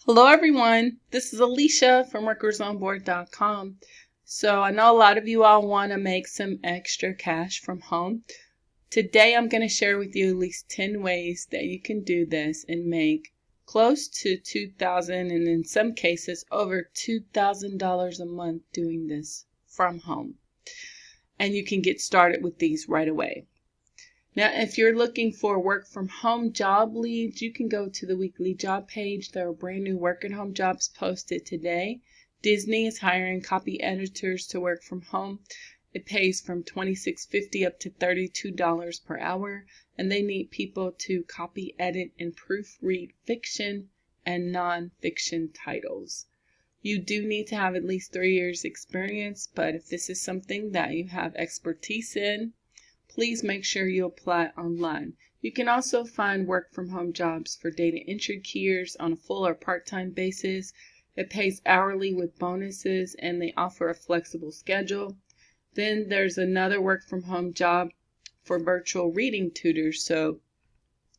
Hello everyone, this is Alicia from workersonboard.com. So I know a lot of you all want to make some extra cash from home. Today I'm going to share with you at least 10 ways that you can do this and make close to $2,000 and in some cases over $2,000 a month doing this from home. And you can get started with these right away. Now, if you're looking for work from home job leads, you can go to the weekly job page. There are brand new work at home jobs posted today. Disney is hiring copy editors to work from home. It pays from $26.50 up to $32 per hour, and they need people to copy, edit, and proofread fiction and non-fiction titles. You do need to have at least 3 years experience, but if this is something that you have expertise in, please make sure you apply online. You can also find work from home jobs for data entry keyers on a full or part-time basis. It pays hourly with bonuses and they offer a flexible schedule. Then there's another work from home job for virtual reading tutors. So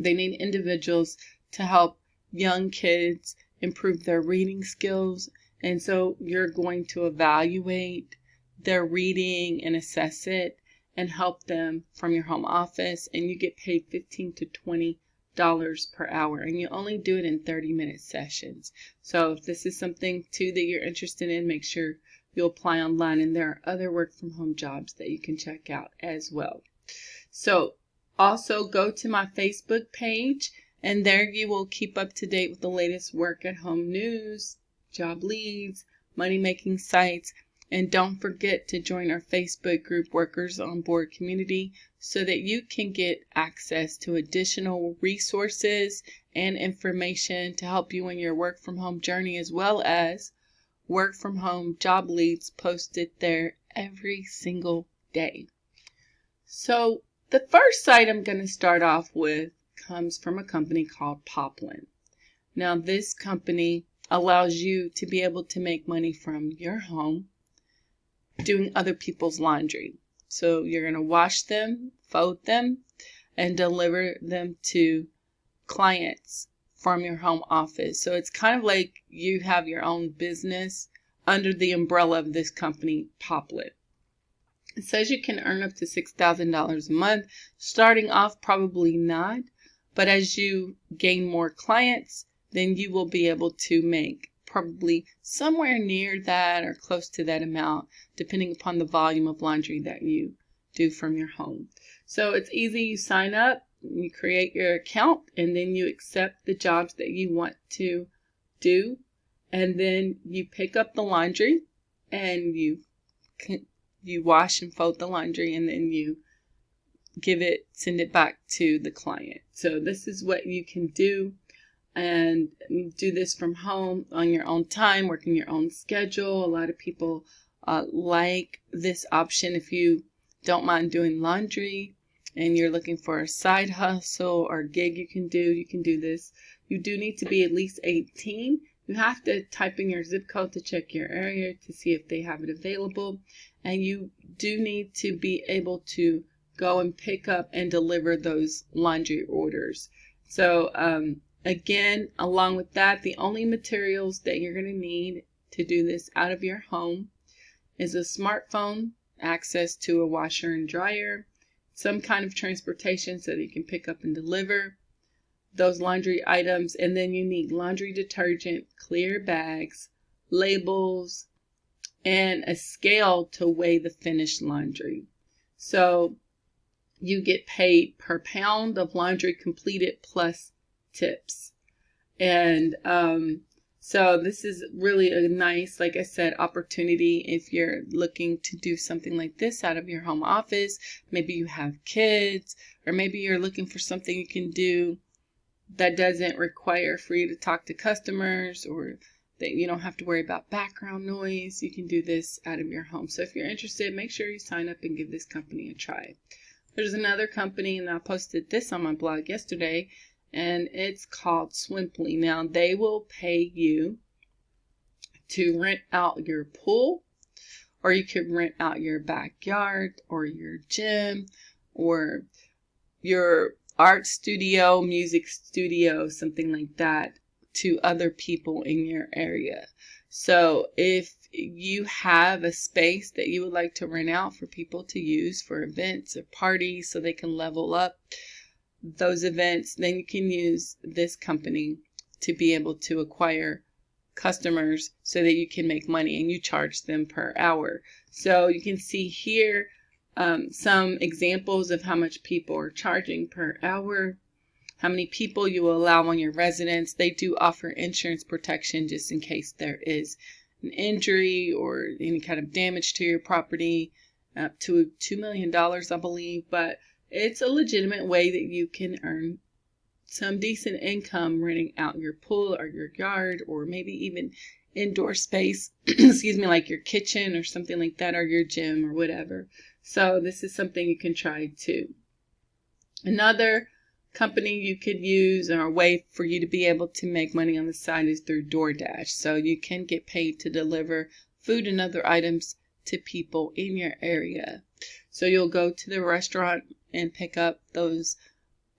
they need individuals to help young kids improve their reading skills. And so you're going to evaluate their reading and assess it and help them from your home office, and you get paid $15 to $20 per hour, and you only do it in 30-minute sessions. So if this is something too that you're interested in, make sure you apply online, and there are other work from home jobs that you can check out as well. So also go to my Facebook page, and there you will keep up to date with the latest work at home news, job leads, money making sites. And don't forget to join our Facebook group, Workers on Board Community, so that you can get access to additional resources and information to help you in your work from home journey, as well as work from home job leads posted there every single day. So the first site I'm going to start off with comes from a company called Poplin. Now this company allows you to be able to make money from your home doing other people's laundry. So you're going to wash them, fold them, and deliver them to clients from your home office. So it's kind of like you have your own business under the umbrella of this company, Poplin. It says you can earn up to $6,000 a month. Starting off, probably not. But as you gain more clients, then you will be able to make probably somewhere near that or close to that amount, depending upon the volume of laundry that you do from your home. So it's easy. You sign up, you create your account, and then you accept the jobs that you want to do. And then you pick up the laundry and you wash and fold the laundry, and then you send it back to the client. So this is what you can do. And do this from home on your own time, working your own schedule. A lot of people like this option. If you don't mind doing laundry and you're looking for a side hustle or gig you can do this. You do need to be at least 18. You have to type in your zip code to check your area to see if they have it available. And you do need to be able to go and pick up and deliver those laundry orders. So, again, along with that, the only materials that you're going to need to do this out of your home is a smartphone, access to a washer and dryer, some kind of transportation so that you can pick up and deliver those laundry items, and then you need laundry detergent, clear bags, labels, and a scale to weigh the finished laundry. So you get paid per pound of laundry completed plus tips. And so this is really a nice, like I said, opportunity if you're looking to do something like this out of your home office. Maybe you have kids, or maybe you're looking for something you can do that doesn't require for you to talk to customers, or that you don't have to worry about background noise. You can do this out of your home. So if you're interested, make sure you sign up and give this company a try. There's another company, and I posted this on my blog yesterday, and it's called Swimply. Now, they will pay you to rent out your pool, or you could rent out your backyard, or your gym, or your art studio, music studio, something like that, to other people in your area. So if you have a space that you would like to rent out for people to use for events or parties so they can level up those events, then you can use this company to be able to acquire customers so that you can make money, and you charge them per hour. So you can see here some examples of how much people are charging per hour, how many people you will allow on your residence. They do offer insurance protection just in case there is an injury or any kind of damage to your property, up to $2 million, I believe. But it's a legitimate way that you can earn some decent income renting out your pool or your yard, or maybe even indoor space, excuse me, like your kitchen or something like that, or your gym or whatever. So this is something you can try too. Another company you could use, or a way for you to be able to make money on the side, is through DoorDash. So you can get paid to deliver food and other items to people in your area. So you'll go to the restaurant and pick up those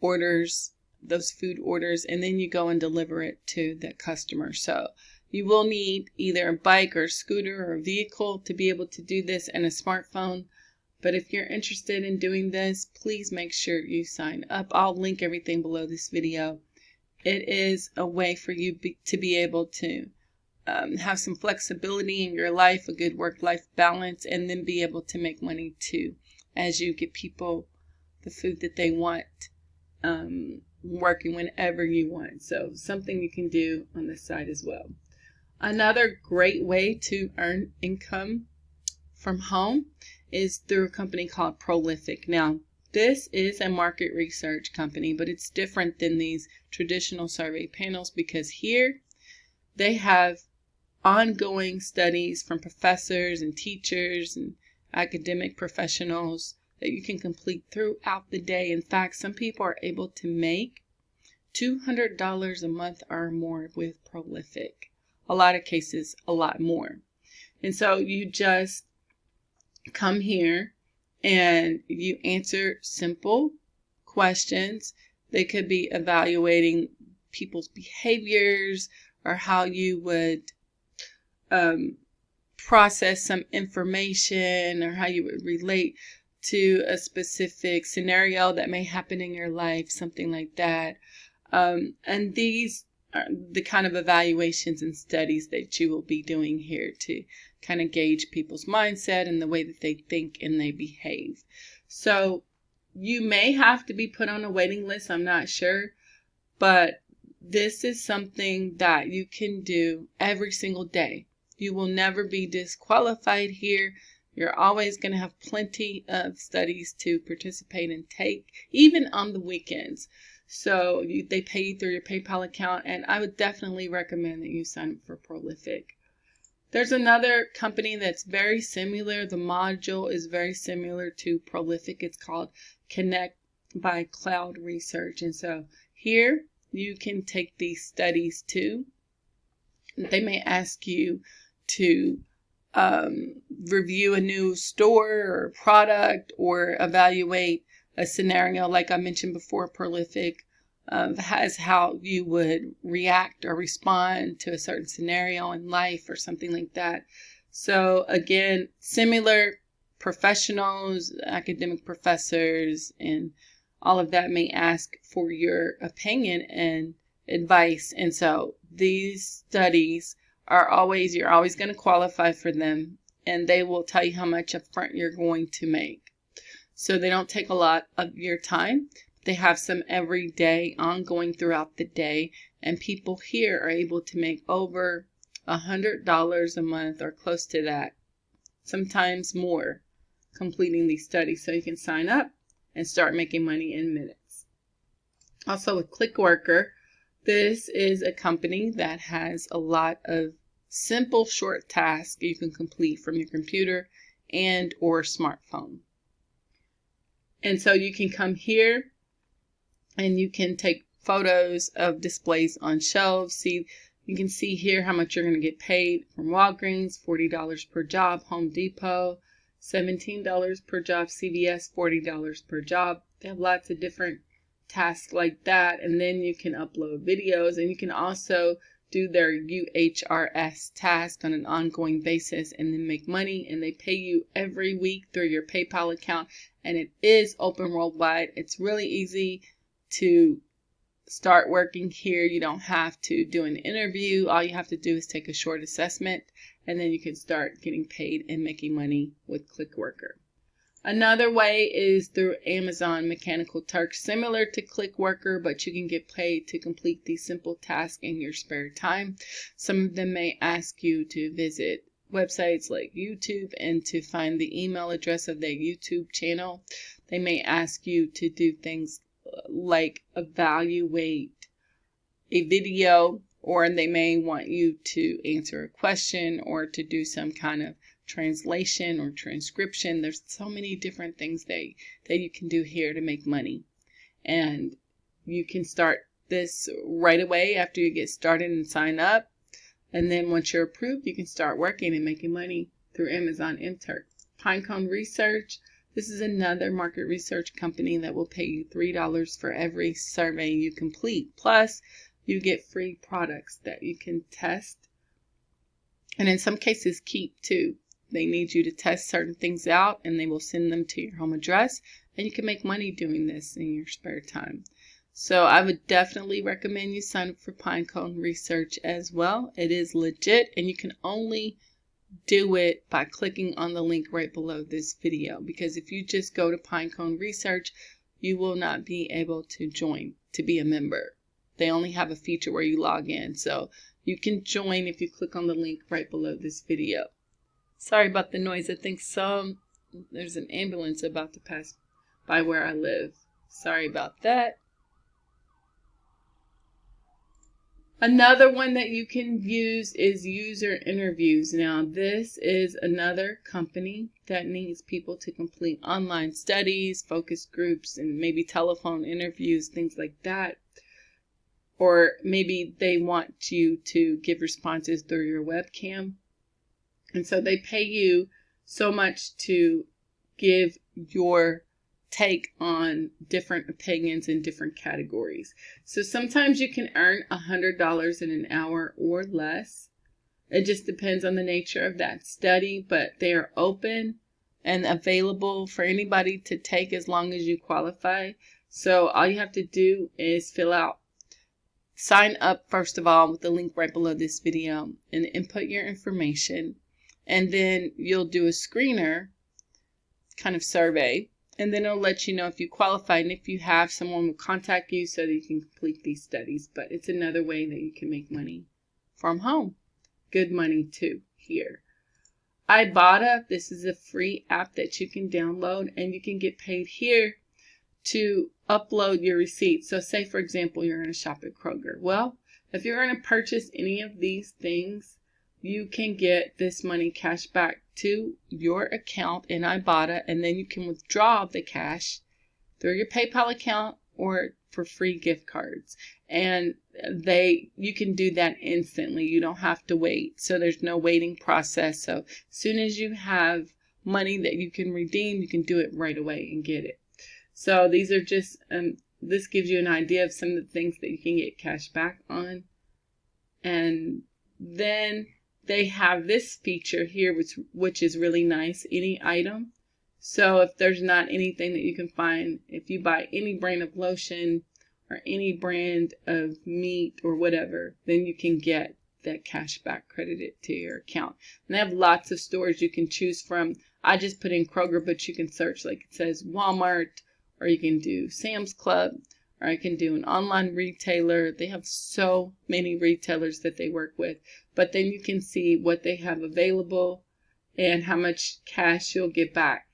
orders, those food orders, and then you go and deliver it to the customer. So you will need either a bike or a scooter or a vehicle to be able to do this, and a smartphone. But if you're interested in doing this, please make sure you sign up. I'll link everything below this video. It is a way for you to be able to have some flexibility in your life, a good work-life balance, and then be able to make money too as you get people the food that they want, working whenever you want. So something you can do on the side as well. Another great way to earn income from home is through a company called Prolific. Now, this is a market research company, but it's different than these traditional survey panels, because here they have ongoing studies from professors and teachers and academic professionals that you can complete throughout the day. In fact, some people are able to make $200 a month or more with Prolific. A lot of cases, a lot more. And so you just come here and you answer simple questions. They could be evaluating people's behaviors, or how you would process some information, or how you would relate to a specific scenario that may happen in your life, something like that. And these are the kind of evaluations and studies that you will be doing here to kind of gauge people's mindset and the way that they think and they behave. So you may have to be put on a waiting list, I'm not sure, but this is something that you can do every single day. You will never be disqualified here. You're always going to have plenty of studies to participate and take, even on the weekends. So they pay you through your PayPal account, and I would definitely recommend that you sign up for Prolific. There's another company that's very similar. The module is very similar to Prolific. It's called Connect by Cloud Research. And so here you can take these studies too. They may ask you to review a new store or product, or evaluate a scenario. Like I mentioned before, Prolific has how you would react or respond to a certain scenario in life or something like that. So again, similar professionals, academic professors, and all of that may ask for your opinion and advice. And so these studies are always, you're always going to qualify for them, and they will tell you how much upfront you're going to make. So they don't take a lot of your time. They have some every day, ongoing throughout the day, and people here are able to make over $100 a month or close to that, sometimes more, completing these studies. So you can sign up and start making money in minutes. Also with ClickWorker, this is a company that has a lot of simple short tasks you can complete from your computer and or smartphone. And so you can come here and you can take photos of displays on shelves. You can see here how much you're going to get paid from Walgreens, $40 per job, Home Depot, $17 per job, CVS, $40 per job. They have lots of different tasks like that, and then you can upload videos, and you can also do their UHRS task on an ongoing basis and then make money, and they pay you every week through your PayPal account, and it is open worldwide. It's really easy to start working here. You don't have to do an interview. All you have to do is take a short assessment, and then you can start getting paid and making money with ClickWorker. Another way is through Amazon Mechanical Turk, similar to ClickWorker, but you can get paid to complete these simple tasks in your spare time. Some of them may ask you to visit websites like YouTube and to find the email address of their YouTube channel. They may ask you to do things like evaluate a video, or they may want you to answer a question or to do some kind of translation or transcription. There's so many different things that you can do here to make money, and you can start this right away after you get started and sign up, and then once you're approved, you can start working and making money through Amazon MTurk. Pinecone Research, this is another market research company that will pay you $3 for every survey you complete, plus you get free products that you can test and in some cases keep too. They need you to test certain things out, and they will send them to your home address, and you can make money doing this in your spare time. So I would definitely recommend you sign up for Pinecone Research as well. It is legit, and you can only do it by clicking on the link right below this video, because if you just go to Pinecone Research, you will not be able to join to be a member. They only have a feature where you log in, so you can join if you click on the link right below this video. Sorry about the noise. I think there's an ambulance about to pass by where I live. Sorry about that. Another one that you can use is user interviews. Now, this is another company that needs people to complete online studies, focus groups, and maybe telephone interviews, things like that. Or maybe they want you to give responses through your webcam. And so they pay you so much to give your take on different opinions in different categories. So sometimes you can earn $100 in an hour or less. It just depends on the nature of that study, but they are open and available for anybody to take as long as you qualify. So all you have to do is sign up first of all with the link right below this video and input your information. And then you'll do a screener kind of survey, and then it'll let you know if you qualify, and if you have, someone will contact you so that you can complete these studies. But it's another way that you can make money from home. Good money too here. Ibotta, this is a free app that you can download, and you can get paid here to upload your receipts. So say, for example, you're going to shop at Kroger. Well, if you're going to purchase any of these things, you can get this money cash back to your account in Ibotta, and then you can withdraw the cash through your PayPal account or for free gift cards. And you can do that instantly. You don't have to wait. So there's no waiting process. So as soon as you have money that you can redeem, you can do it right away and get it. So these are just, this gives you an idea of some of the things that you can get cash back on. And then they have this feature here, which is really nice, any item. So if there's not anything that you can find, if you buy any brand of lotion or any brand of meat or whatever, then you can get that cash back credited to your account. And they have lots of stores you can choose from. I just put in Kroger, but you can search, like it says, Walmart, or you can do Sam's Club, or I can do an online retailer. They have so many retailers that they work with. But then you can see what they have available and how much cash you'll get back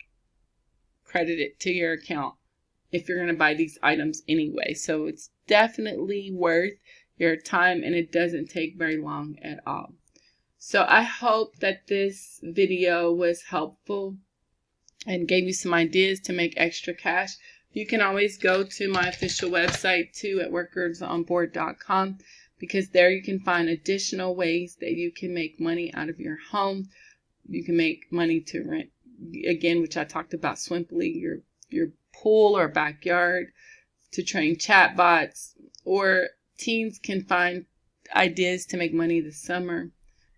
credited to your account if you're going to buy these items anyway. So it's definitely worth your time, and it doesn't take very long at all. So I hope that this video was helpful and gave you some ideas to make extra cash. You can always go to my official website too at workersonboard.com, because there you can find additional ways that you can make money out of your home. You can make money to rent, again, which I talked about swimply, your pool or backyard, to train chatbots, or teens can find ideas to make money this summer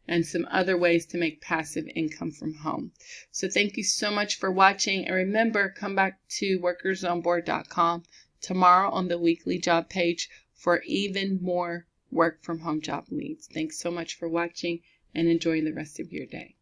and some other ways to make passive income from home. So thank you so much for watching, and remember, come back to workersonboard.com tomorrow on the weekly job page for even more work from home job leads. Thanks so much for watching, and enjoy the rest of your day.